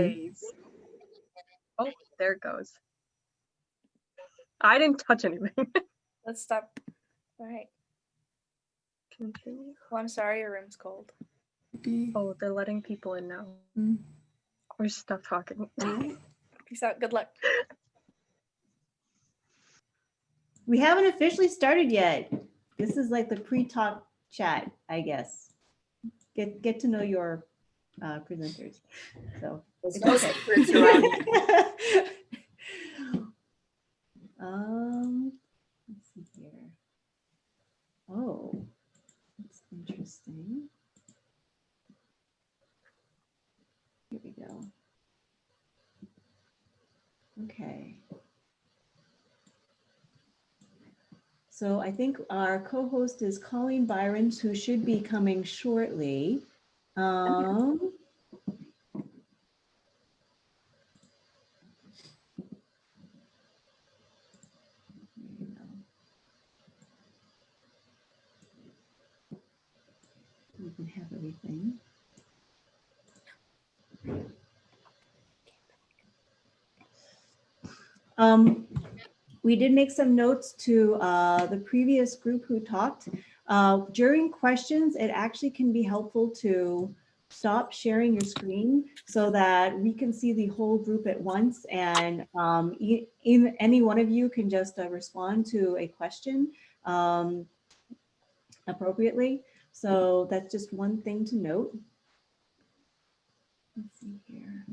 days. Oh, there it goes. I didn't touch anything. Let's stop. All right. Continue. Well, I'm sorry your room's cold. Oh, they're letting people in now. Or stop talking. Peace out. Good luck. We haven't officially started yet. This is like the pre-talk chat, I guess. Get to know your presenters. So There's no secrets around here. Let's see here. Oh, that's interesting. Here we go. Okay. So I think our co-host is Colleen Byron, who should be coming shortly. We can have everything. We did make some notes to the previous group who talked. During questions, it actually can be helpful to stop sharing your screen so that we can see the whole group at once, and any one of you can just respond to a question appropriately. So that's just one thing to note. Let's see here.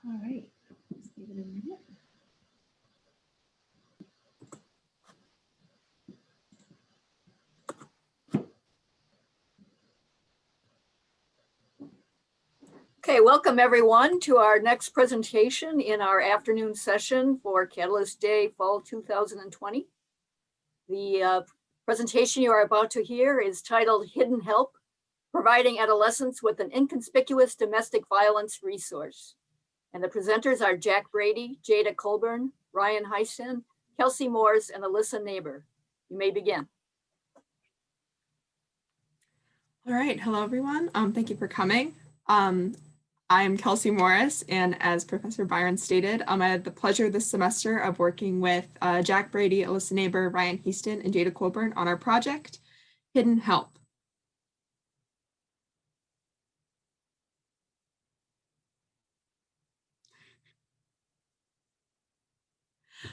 All right, let's give it a minute. Okay, welcome everyone to our next presentation in our afternoon session for Catalyst Day Fall 2020. The presentation you are about to hear is titled Hidden Help, Providing Adolescents with an Inconspicuous Domestic Violence Resource. And the presenters are Jack Brady, Jada Colburn, Ryan Heisen, Kelsey Morris, and Alyssa Neighbor. You may begin. All right, hello everyone. Thank you for coming. I'm Kelsey Morris, and as Professor Byron stated, I had the pleasure this semester of working with Jack Brady, Alyssa Neighbor, Ryan Heaston, and Jada Colburn on our project, Hidden Help.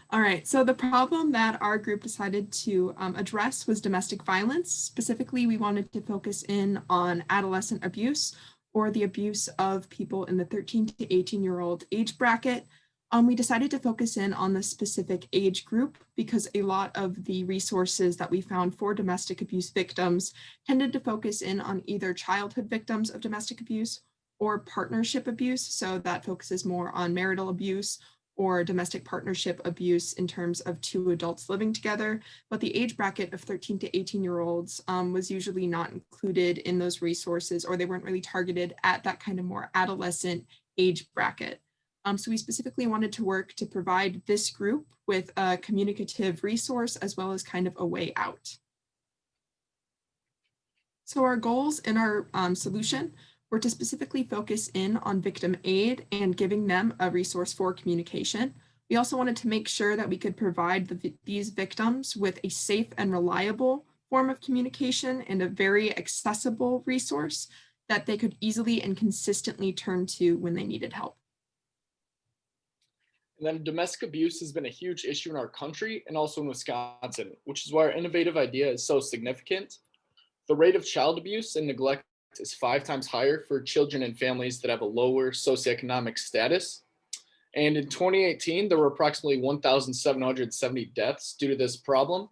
All right, so the problem that our group decided to address was domestic violence. Specifically, we wanted to focus in on adolescent abuse, or the abuse of people in the 13 to 18-year-old age bracket. We decided to focus in on the specific age group because a lot of the resources that we found for domestic abuse victims tended to focus in on either childhood victims of domestic abuse or partnership abuse. So that focuses more on marital abuse or domestic partnership abuse in terms of two adults living together. But the age bracket of 13 to 18-year-olds was usually not included in those resources, or they weren't really targeted at that kind of more adolescent age bracket. So we specifically wanted to work to provide this group with a communicative resource as well as kind of a way out. So our goals in our solution were to specifically focus in on victim aid and giving them a resource for communication. We We also wanted to make sure that we could provide these victims with a safe and reliable form of communication and a very accessible resource that they could easily and consistently turn to when they needed help. And then domestic abuse has been a huge issue in our country and also in Wisconsin, which is why our innovative idea is so significant. The rate of child abuse and neglect is 5 times higher for children and families that have a lower socioeconomic status. And in 2018, there were approximately 1,770 deaths due to this problem.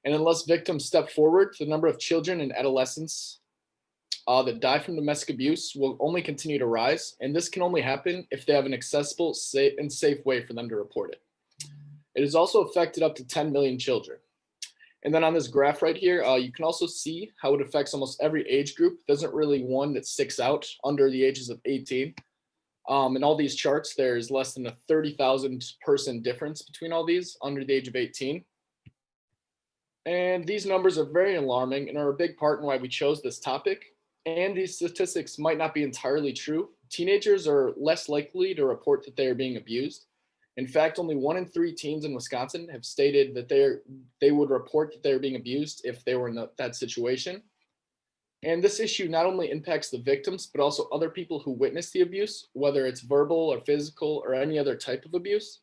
And unless victims step forward, the number of children and adolescents that die from domestic abuse will only continue to rise. And this can only happen if they have an accessible, safe way for them to report it. It has also affected up to 10 million children. And then on this graph right here, you can also see how it affects almost every age group. There isn't really one that sticks out under the ages of 18. In all these charts, there's less than a 30,000 person difference between all these under the age of 18. And these numbers are very alarming and are a big part in why we chose this topic. And these statistics might not be entirely true. Teenagers are less likely to report that they are being abused. In fact, only 1 in 3 teens in Wisconsin have stated that they would report that they're being abused if they were in that situation. And this issue not only impacts the victims, but also other people who witness the abuse, whether it's verbal or physical or any other type of abuse.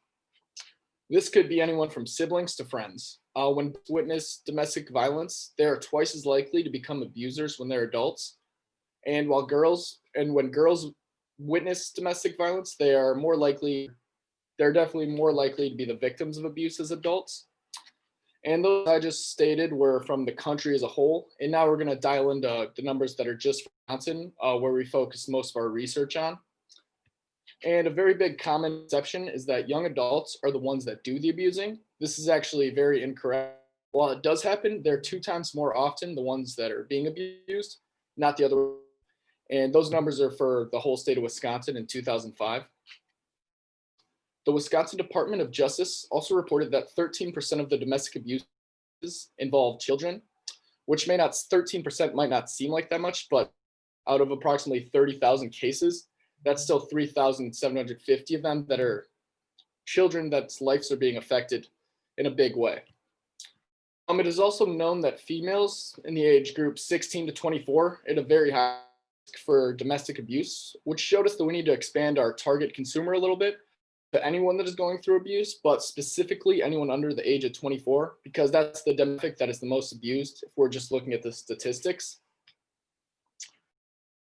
This could be anyone from siblings to friends. When witness domestic violence, they are twice as likely to become abusers when they're adults. And when girls witness domestic violence, they're definitely more likely to be the victims of abuse as adults. And those I just stated were from the country as a whole. And now we're going to dial into the numbers that are just Wisconsin, where we focus most of our research on. And a very big common conception is that young adults are the ones that do the abusing. This is actually very incorrect. While it does happen, they're 2 times more often the ones that are being abused, not the other. And those numbers are for the whole state of Wisconsin in 2005. The Wisconsin Department of Justice also reported that 13% of the domestic abuses involve children, which 13% might not seem like that much, but out of approximately 30,000 cases, that's still 3,750 of them that are children that's lives are being affected in a big way. It is also known that females in the age group 16 to 24 at a very high risk for domestic abuse, which showed us that we need to expand our target consumer a little bit to anyone that is going through abuse, but specifically anyone under the age of 24, because that's the demographic that is the most abused if we're just looking at the statistics.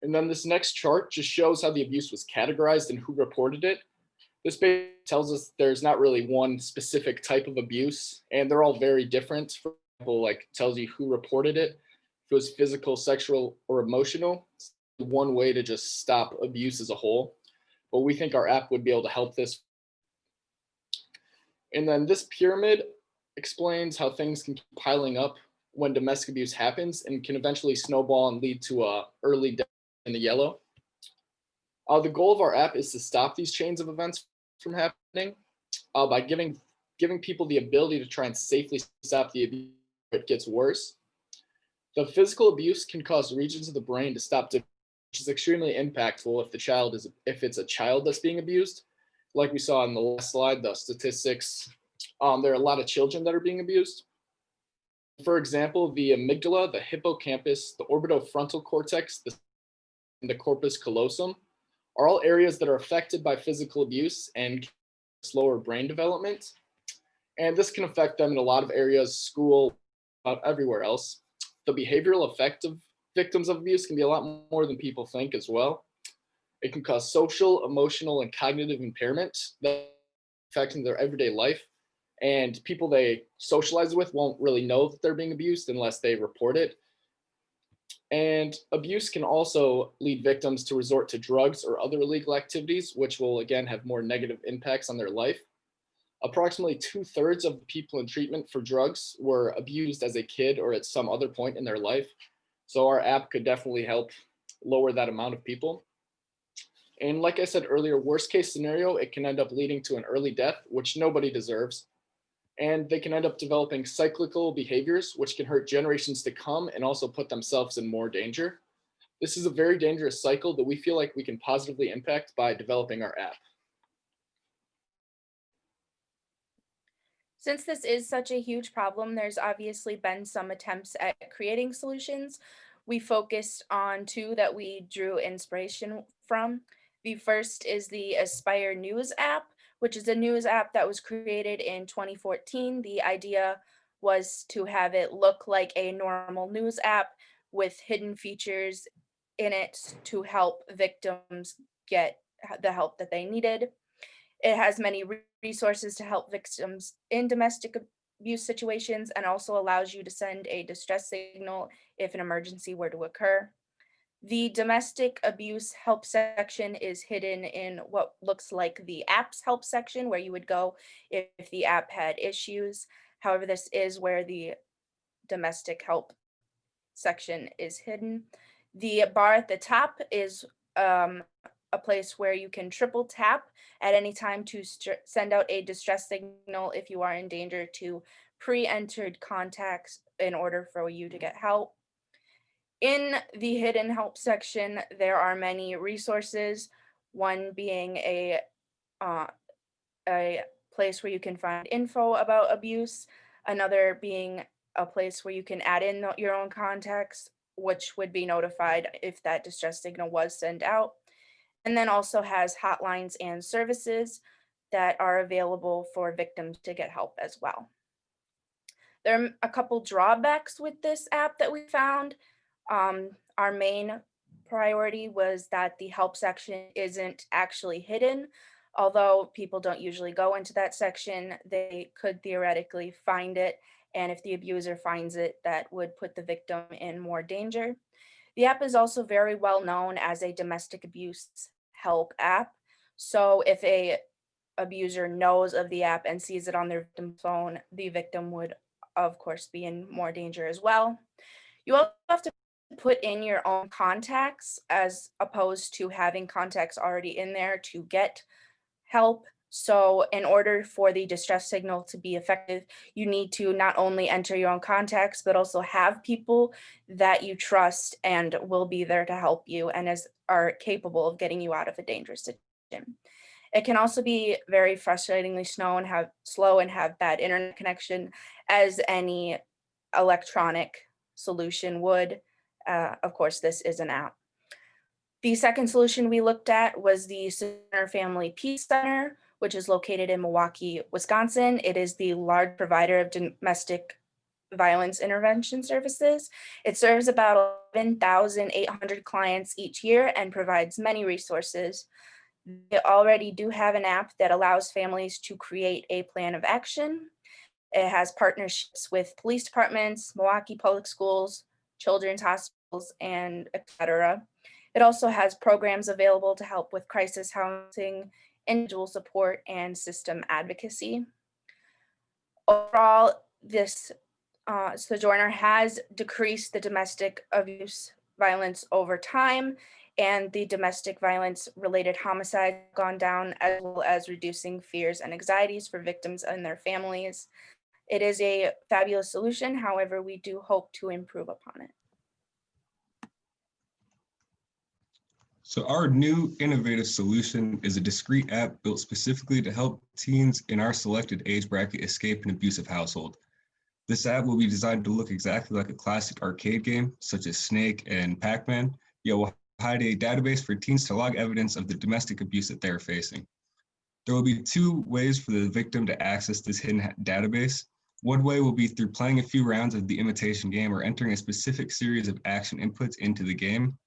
And then this next chart just shows how the abuse was categorized and who reported it. This basically tells us there's not really one specific type of abuse, and they're all very different. For example, like tells you who reported it. If it was physical, sexual, or emotional, it's one way to just stop abuse as a whole. But we think our app would be able to help this. And then this pyramid explains how things can keep piling up when domestic abuse happens and can eventually snowball and lead to a early death in the yellow. The goal of our app is to stop these chains of events from happening by giving people the ability to try and safely stop the abuse before it gets worse. The physical abuse can cause regions of the brain to stop, which is extremely impactful if it's a child that's being abused. Like we saw in the last slide, the statistics, there are a lot of children that are being abused. For example, the amygdala, the hippocampus, the orbitofrontal cortex, the corpus callosum are all areas that are affected by physical abuse and slower brain development. And this can affect them in a lot of areas, school, everywhere else. The behavioral effect of victims of abuse can be a lot more than people think as well. It can cause social, emotional, and cognitive impairment that affecting their everyday life. And people they socialize with won't really know that they're being abused unless they report it. And abuse can also lead victims to resort to drugs or other illegal activities, which will again have more negative impacts on their life. Approximately 2/3 of the people in treatment for drugs were abused as a kid or at some other point in their life. So our app could definitely help lower that amount of people. And like I said earlier, worst case scenario, it can end up leading to an early death, which nobody deserves. And they can end up developing cyclical behaviors, which can hurt generations to come and also put themselves in more danger. This is a very dangerous cycle that we feel like we can positively impact by developing our app. Since this is such a huge problem, there's obviously been some attempts at creating solutions. We focused on two that we drew inspiration from. The first is the Aspire News app, which is a news app that was created in 2014. The idea was to have it look like a normal news app with hidden features in it to help victims get the help that they needed. It has many resources to help victims in domestic abuse situations and also allows you to send a distress signal if an emergency were to occur. The domestic abuse help section is hidden in what looks like the app's help section, where you would go if the app had issues. However, this is where the domestic help section is hidden. The bar at the top is a place where you can triple tap at any time to send out a distress signal if you are in danger to pre-entered contacts in order for you to get help. In the hidden help section, there are many resources, one being a place where you can find info about abuse, another being a place where you can add in your own contacts, which would be notified if that distress signal was sent out, and then also has hotlines and services that are available for victims to get help as well. There are a couple drawbacks with this app that we found. Our main priority was that the help section isn't actually hidden. Although people don't usually go into that section, they could theoretically find it. And if the abuser finds it, that would put the victim in more danger. The app is also very well known as a domestic abuse help app. So if a abuser knows of the app and sees it on their victim's phone, the victim would, of course, be in more danger as well. You also have to put in your own contacts as opposed to having contacts already in there to get help. So in order for the distress signal to be effective, you need to not only enter your own contacts, but also have people that you trust and will be there to help you and are capable of getting you out of a dangerous situation. It can also be very frustratingly slow and have bad internet connection, as any electronic solution would. Of course, this is an app. The second solution we looked at was the Center Family Peace Center, which is located in Milwaukee, Wisconsin. It is the large provider of domestic violence intervention services. It serves about 11,800 clients each year and provides many resources. They already do have an app that allows families to create a plan of action. It has partnerships with police departments, Milwaukee Public Schools, children's hospitals, and etc. It also has programs available to help with crisis housing, individual support, and system advocacy. Overall, this Sojourner has decreased the domestic abuse violence over time, and the domestic violence related homicides have gone down, as well as reducing fears and anxieties for victims and their families. It is a fabulous solution. However, we do hope to improve upon it. So our new innovative solution is a discrete app built specifically to help teens in our selected age bracket escape an abusive household. This app will be designed to look exactly like a classic arcade game, such as Snake and Pac-Man, yet will hide a database for teens to log evidence of the domestic abuse that they're facing. There will be two ways for the victim to access this hidden database. One way will be through playing a few rounds of the imitation game or entering a specific series of action inputs into the game.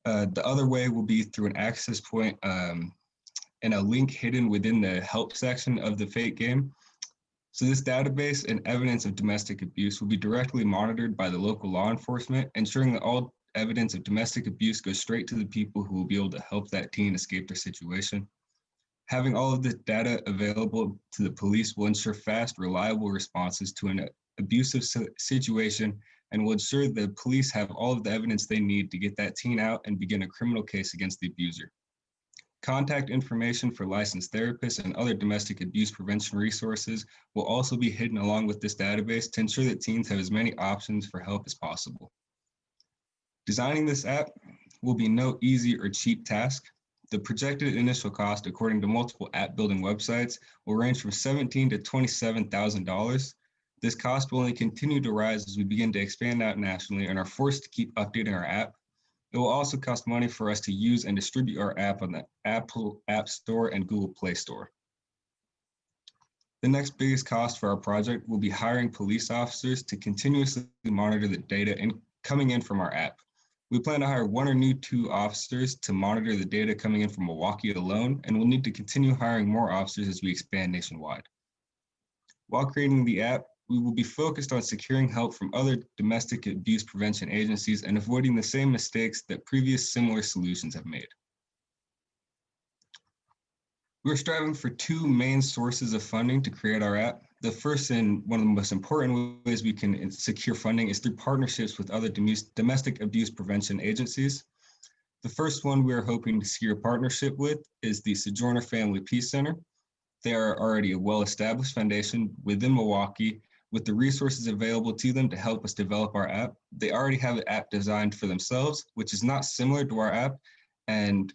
The other way will be through an access point and a link hidden within the help section of the fake game. So this database and evidence of domestic abuse will be directly monitored by the local law enforcement, ensuring that all evidence of domestic abuse goes straight to the people who will be able to help that teen escape their situation. Having all of this data available to the police will ensure fast, reliable responses to an abusive situation and will ensure the police have all of the evidence they need to get that teen out and begin a criminal case against the abuser. Contact information for licensed therapists and other domestic abuse prevention resources will also be hidden along with this database to ensure that teens have as many options for help as possible. Designing this app will be no easy or cheap task. The projected initial cost, according to multiple app building websites, will range from $17,000 to $27,000. This cost will only continue to rise as we begin to expand out nationally and are forced to keep updating our app. It will also cost money for us to use and distribute our app on the Apple App Store and Google Play Store. The next biggest cost for our project will be hiring police officers to continuously monitor the data coming in from our app. We plan to hire 1 or 2 officers to monitor the data coming in from Milwaukee alone, and we'll need to continue hiring more officers as we expand nationwide. While creating the app, we will be focused on securing help from other domestic abuse prevention agencies and avoiding the same mistakes that previous similar solutions have made. We're striving for 2 main sources of funding to create our app. The first, and one of the most important ways we can secure funding, is through partnerships with other domestic abuse prevention agencies. The first one we're hoping to secure a partnership with is the Sojourner Family Peace Center. They are already a well-established foundation within Milwaukee with the resources available to them to help us develop our app. They already have an app designed for themselves, which is not similar to our app, and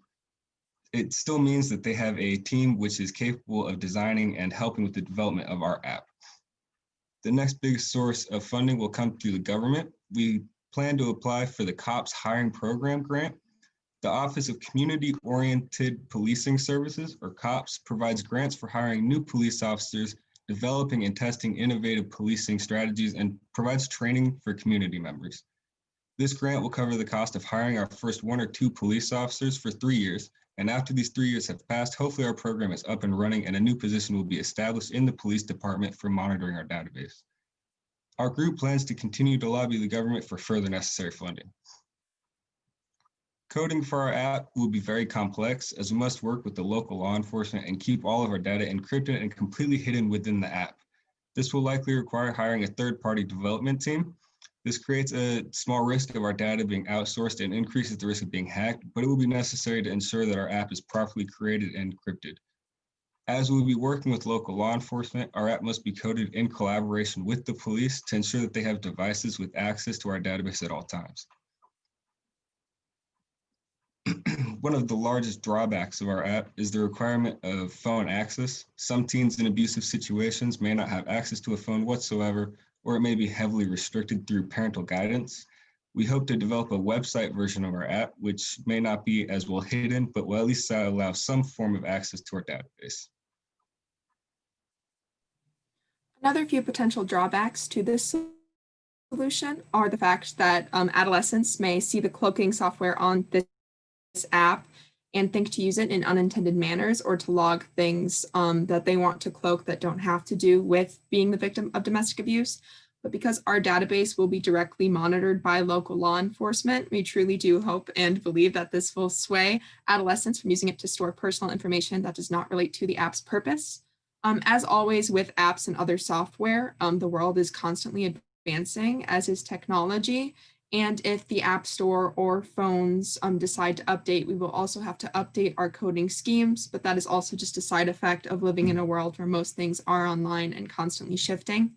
it still means that they have a team which is capable of designing and helping with the development of our app. The next biggest source of funding will come through the government. We plan to apply for the COPS Hiring Program Grant. The Office of Community-Oriented Policing Services, or COPS, provides grants for hiring new police officers, developing and testing innovative policing strategies, and provides training for community members. This grant will cover the cost of hiring our first 1 or 2 police officers for 3 years. And after these 3 years have passed, hopefully our program is up and running and a new position will be established in the police department for monitoring our database. Our group plans to continue to lobby the government for further necessary funding. Coding for our app will be very complex as we must work with the local law enforcement and keep all of our data encrypted and completely hidden within the app. This will likely require hiring a third-party development team. This creates a small risk of our data being outsourced and increases the risk of being hacked, but it will be necessary to ensure that our app is properly created and encrypted. As we'll be working with local law enforcement, our app must be coded in collaboration with the police to ensure that they have devices with access to our database at all times. One of the largest drawbacks of our app is the requirement of phone access. Some teens in abusive situations may not have access to a phone whatsoever, or it may be heavily restricted through parental guidance. We hope to develop a website version of our app, which may not be as well hidden, but will at least allow some form of access to our database. Another few potential drawbacks to this solution are the fact that adolescents may see the cloaking software on this app and think to use it in unintended manners or to log things that they want to cloak that don't have to do with being the victim of domestic abuse. But because our database will be directly monitored by local law enforcement, we truly do hope and believe that this will sway adolescents from using it to store personal information that does not relate to the app's purpose. As always with apps and other software, the world is constantly advancing, as is technology. And if the App Store or phones decide to update, we will also have to update our coding schemes, but that is also just a side effect of living in a world where most things are online and constantly shifting.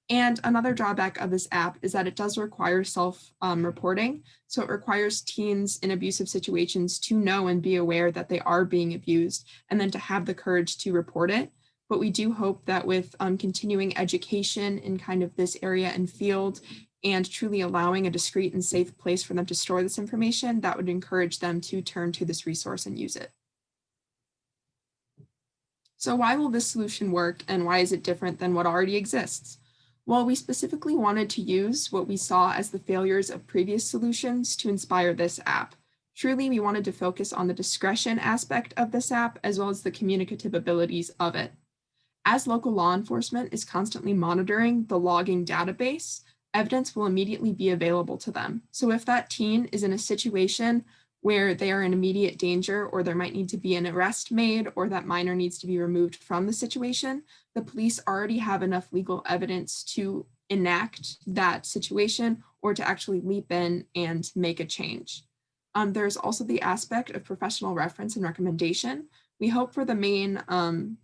And another drawback of this app is that it does require self-reporting. So it requires teens in abusive situations to know and be aware that they are being abused and then to have the courage to report it. But we do hope that with continuing education in kind of this area and field, and truly allowing a discreet and safe place for them to store this information, that would encourage them to turn to this resource and use it. So why will this solution work and why is it different than what already exists? Well, we specifically wanted to use what we saw as the failures of previous solutions to inspire this app. Truly, we wanted to focus on the discretion aspect of this app as well as the communicative abilities of it. As local law enforcement is constantly monitoring the logging database, evidence will immediately be available to them. So if that teen is in a situation where they are in immediate danger or there might need to be an arrest made or that minor needs to be removed from the situation, the police already have enough legal evidence to enact that situation or to actually leap in and make a change. There's also the aspect of professional reference and recommendation. We hope for the main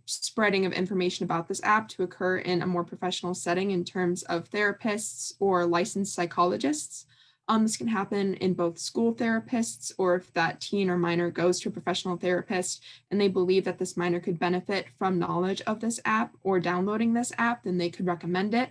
spreading of information about this app to occur in a more professional setting in terms of therapists or licensed psychologists. This can happen in both school therapists, or if that teen or minor goes to a professional therapist and they believe that this minor could benefit from knowledge of this app or downloading this app, then they could recommend it.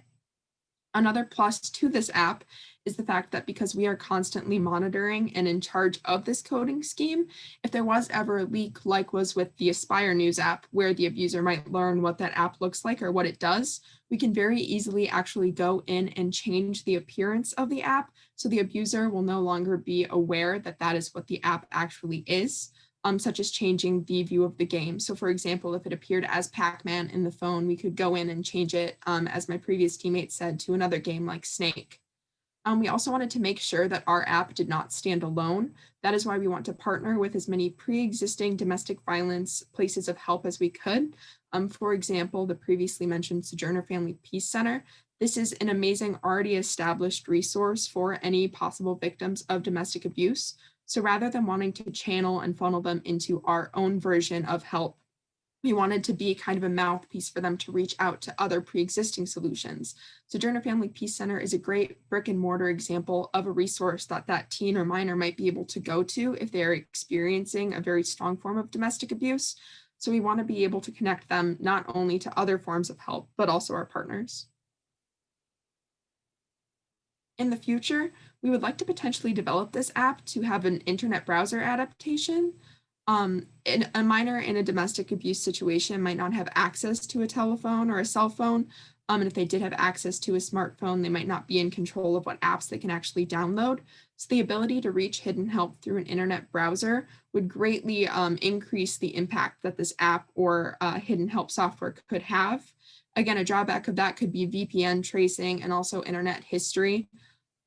Another plus to this app is the fact that because we are constantly monitoring and in charge of this coding scheme, if there was ever a leak, like was with the Aspire News app, where the abuser might learn what that app looks like or what it does, we can very easily actually go in and change the appearance of the app, so the abuser will no longer be aware that that is what the app actually is. Such as changing the view of the game. So for example, if it appeared as Pac-Man in the phone, we could go in and change it, as my previous teammate said, to another game like Snake. We also wanted to make sure that our app did not stand alone. That is why we want to partner with as many pre-existing domestic violence places of help as we could. For example, the previously mentioned Sojourner Family Peace Center. This is an amazing, already established resource for any possible victims of domestic abuse. So rather than wanting to channel and funnel them into our own version of help, we wanted to be kind of a mouthpiece for them to reach out to other pre-existing solutions. Sojourner Family Peace Center is a great brick and mortar example of a resource that that teen or minor might be able to go to if they're experiencing a very strong form of domestic abuse. So we want to be able to connect them not only to other forms of help, but also our partners. In the future, we would like to potentially develop this app to have an internet browser adaptation. A minor in a domestic abuse situation might not have access to a telephone or a cell phone. And if they did have access to a smartphone, they might not be in control of what apps they can actually download. So the ability to reach hidden help through an internet browser would greatly increase the impact that this app or hidden help software could have. Again, a drawback of that could be VPN tracing and also internet history.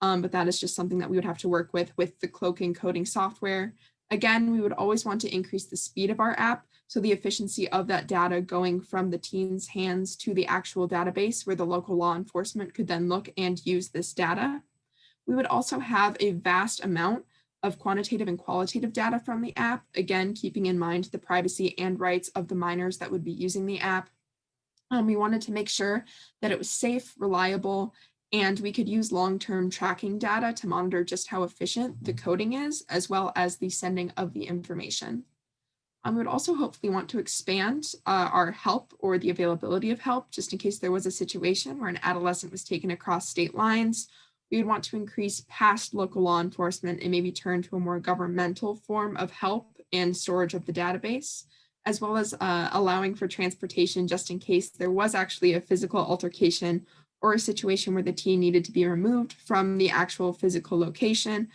But that is just something that we would have to work with the cloaking coding software. Again, we would always want to increase the speed of our app, so the efficiency of that data going from the teen's hands to the actual database where the local law enforcement could then look and use this data. We would also have a vast amount of quantitative and qualitative data from the app, again, keeping in mind the privacy and rights of the minors that would be using the app. We wanted to make sure that it was safe, reliable, and we could use long-term tracking data to monitor just how efficient the coding is, as well as the sending of the information. We would also hopefully want to expand our help or the availability of help, just in case there was a situation where an adolescent was taken across state lines. We would want to increase past local law enforcement and maybe turn to a more governmental form of help and storage of the database, as well as allowing for transportation just in case there was actually a physical altercation or a situation where the teen needed to be removed from the actual physical location.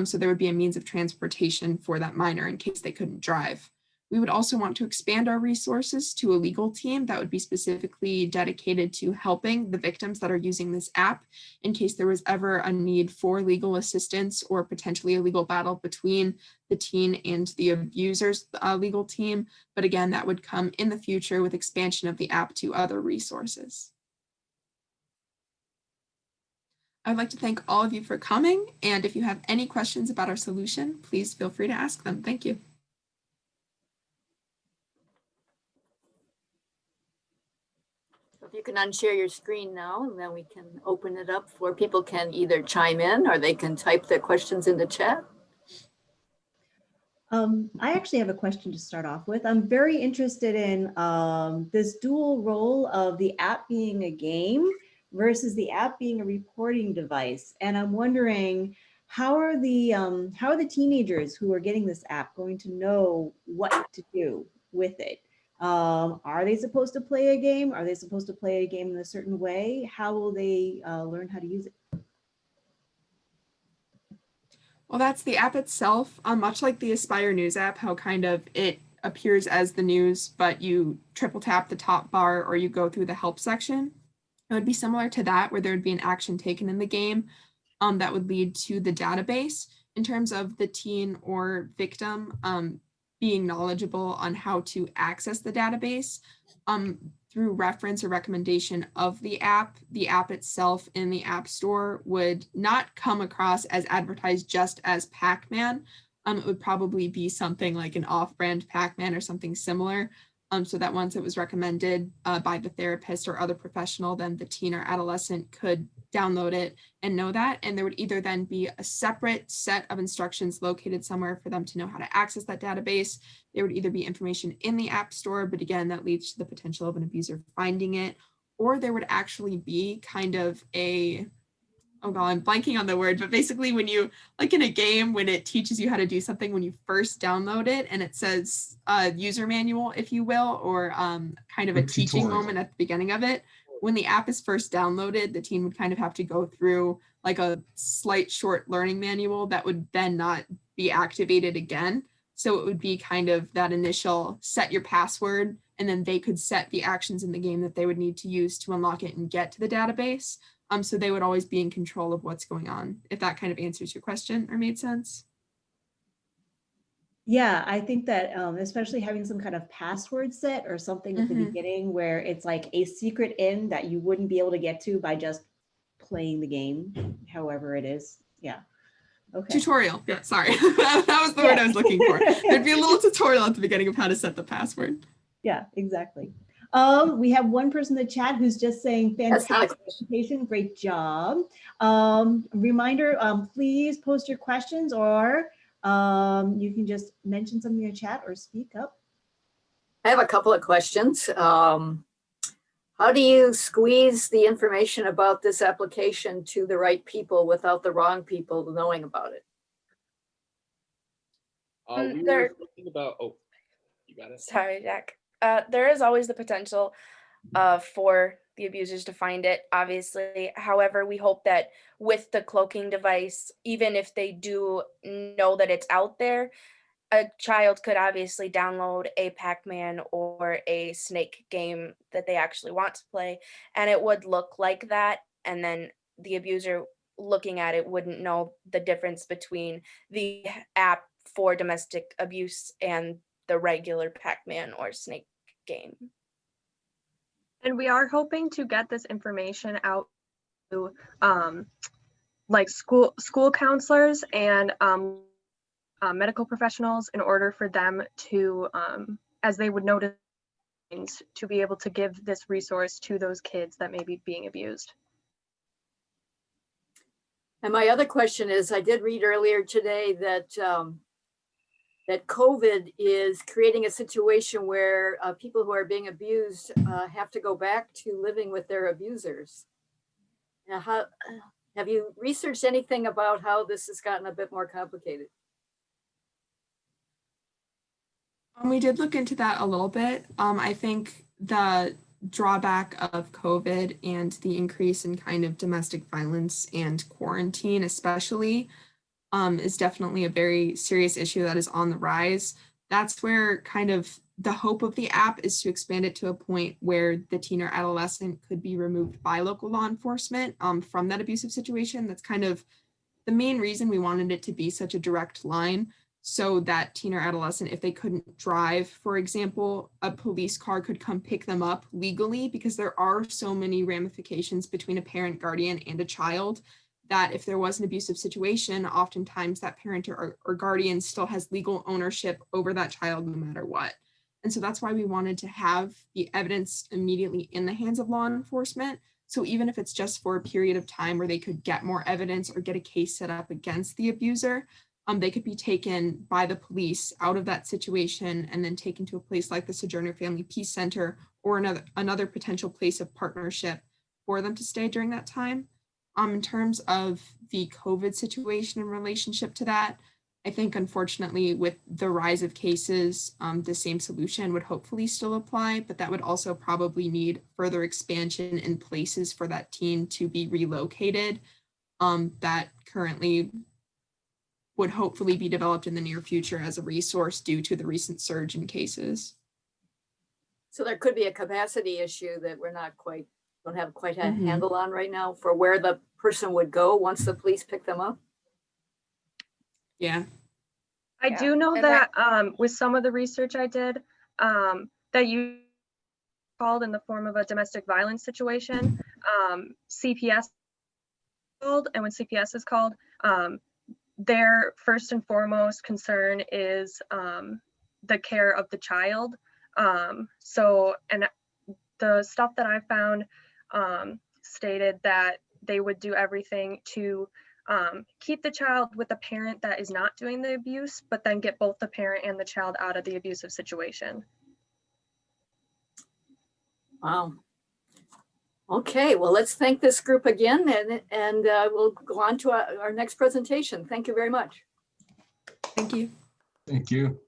So there would be a means of transportation for that minor in case they couldn't drive. We would also want to expand our resources to a legal team that would be specifically dedicated to helping the victims that are using this app in case there was ever a need for legal assistance or potentially a legal battle between the teen and the abuser's legal team. But again, that would come in the future with expansion of the app to other resources. I'd like to thank all of you for coming, and if you have any questions about our solution, please feel free to ask them. Thank you. If you can unshare your screen now, and then we can open it up for people can either chime in or they can type their questions in the chat. I actually have a question to start off with. I'm very interested in this dual role of the app being a game versus the app being a reporting device. And I'm wondering, how are the teenagers who are getting this app going to know what to do with it? Are they supposed to play a game? Are they supposed to play a game in a certain way? How will they learn how to use it? Well, that's the app itself, much like the Aspire News app, how kind of it appears as the news, but you triple tap the top bar or you go through the help section. It would be similar to that, where there would be an action taken in the game that would lead to the database. In terms of the teen or victim being knowledgeable on how to access the database through reference or recommendation of the app itself in the App Store would not come across as advertised just as Pac-Man. It would probably be something like an off-brand Pac-Man or something similar. so that once it was recommended by the therapist or other professional, then the teen or adolescent could download it and know that. And there would either then be a separate set of instructions located somewhere for them to know how to access that database. There would either be information in the App Store, but again, that leads to the potential of an abuser finding it, or there would actually be kind of a, oh god, I'm blanking on the word, but basically when you, like in a game, when it teaches you how to do something, when you first download it and it says user manual, if you will, or kind of a teaching moment at the beginning of it, when the app is first downloaded, the teen would kind of have to go through like a slight short learning manual that would then not be activated again. So it would be kind of that initial set your password, and then they could set the actions in the game that they would need to use to unlock it and get to the database. So they would always be in control of what's going on, if that kind of answers your question or made sense. Yeah, I think that especially having some kind of password set or something at the beginning where it's like a secret in that you wouldn't be able to get to by just playing the game, however it is. Yeah. Okay. Tutorial. Yeah, sorry. That was the word I was looking for. There'd be a little tutorial at the beginning of how to set the password. Yeah, exactly. We have one person in the chat who's just saying fantastic presentation, great job. Reminder, please post your questions, or you can just mention something in your chat or speak up. I have a couple of questions. How do you squeeze the information about this application to the right people without the wrong people knowing about it? We were thinking about, oh, you got it. Sorry, Jack. There is always the potential for the abusers to find it, obviously. However, we hope that with the cloaking device, even if they do know that it's out there, a child could obviously download a Pac-Man or a snake game that they actually want to play, and it would look like that, and then the abuser looking at it wouldn't know the difference between the app for domestic abuse and the regular Pac-Man or snake game. And we are hoping to get this information out to like school counselors and medical professionals in order for them to, as they would notice, to be able to give this resource to those kids that may be being abused. And my other question is, I did read earlier today that that COVID is creating a situation where people who are being abused have to go back to living with their abusers. Now, have you researched anything about how this has gotten a bit more complicated? We did look into that a little bit. I think the drawback of COVID and the increase in kind of domestic violence and quarantine especially is definitely a very serious issue that is on the rise. That's where kind of the hope of the app is to expand it to a point where the teen or adolescent could be removed by local law enforcement from that abusive situation. That's kind of the main reason we wanted it to be such a direct line, so that teen or adolescent, if they couldn't drive, for example, a police car could come pick them up legally, because there are so many ramifications between a parent, guardian, and a child that if there was an abusive situation, oftentimes that parent or guardian still has legal ownership over that child no matter what. And so that's why we wanted to have the evidence immediately in the hands of law enforcement. So even if it's just for a period of time where they could get more evidence or get a case set up against the abuser, they could be taken by the police out of that situation and then taken to a place like the Sojourner Family Peace Center or another potential place of partnership for them to stay during that time. In terms of the COVID situation in relationship to that, I think unfortunately with the rise of cases, the same solution would hopefully still apply, but that would also probably need further expansion in places for that teen to be relocated that currently would hopefully be developed in the near future as a resource due to the recent surge in cases. So there could be a capacity issue that don't have quite a handle on right now for where the person would go once the police pick them up. Yeah. I do know that with some of the research I did, that you called in the form of a domestic violence situation, CPS called, and when CPS is called, their first and foremost concern is the care of the child. So, and the stuff that I found stated that they would do everything to keep the child with a parent that is not doing the abuse, but then get both the parent and the child out of the abusive situation. Wow. Okay, well, let's thank this group again, and we'll go on to our next presentation. Thank you very much. Thank you. Thank you.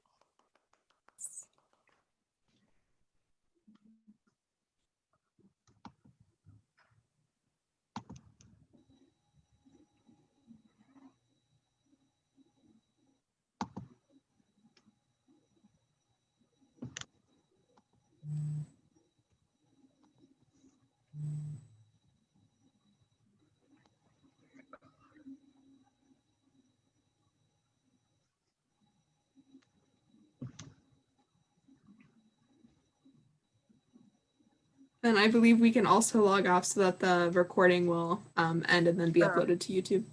And I believe we can also log off so that the recording will end and then be uploaded to YouTube.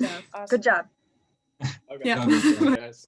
Yeah. Awesome. Good job. Okay. Yeah. Sounds good. Yes.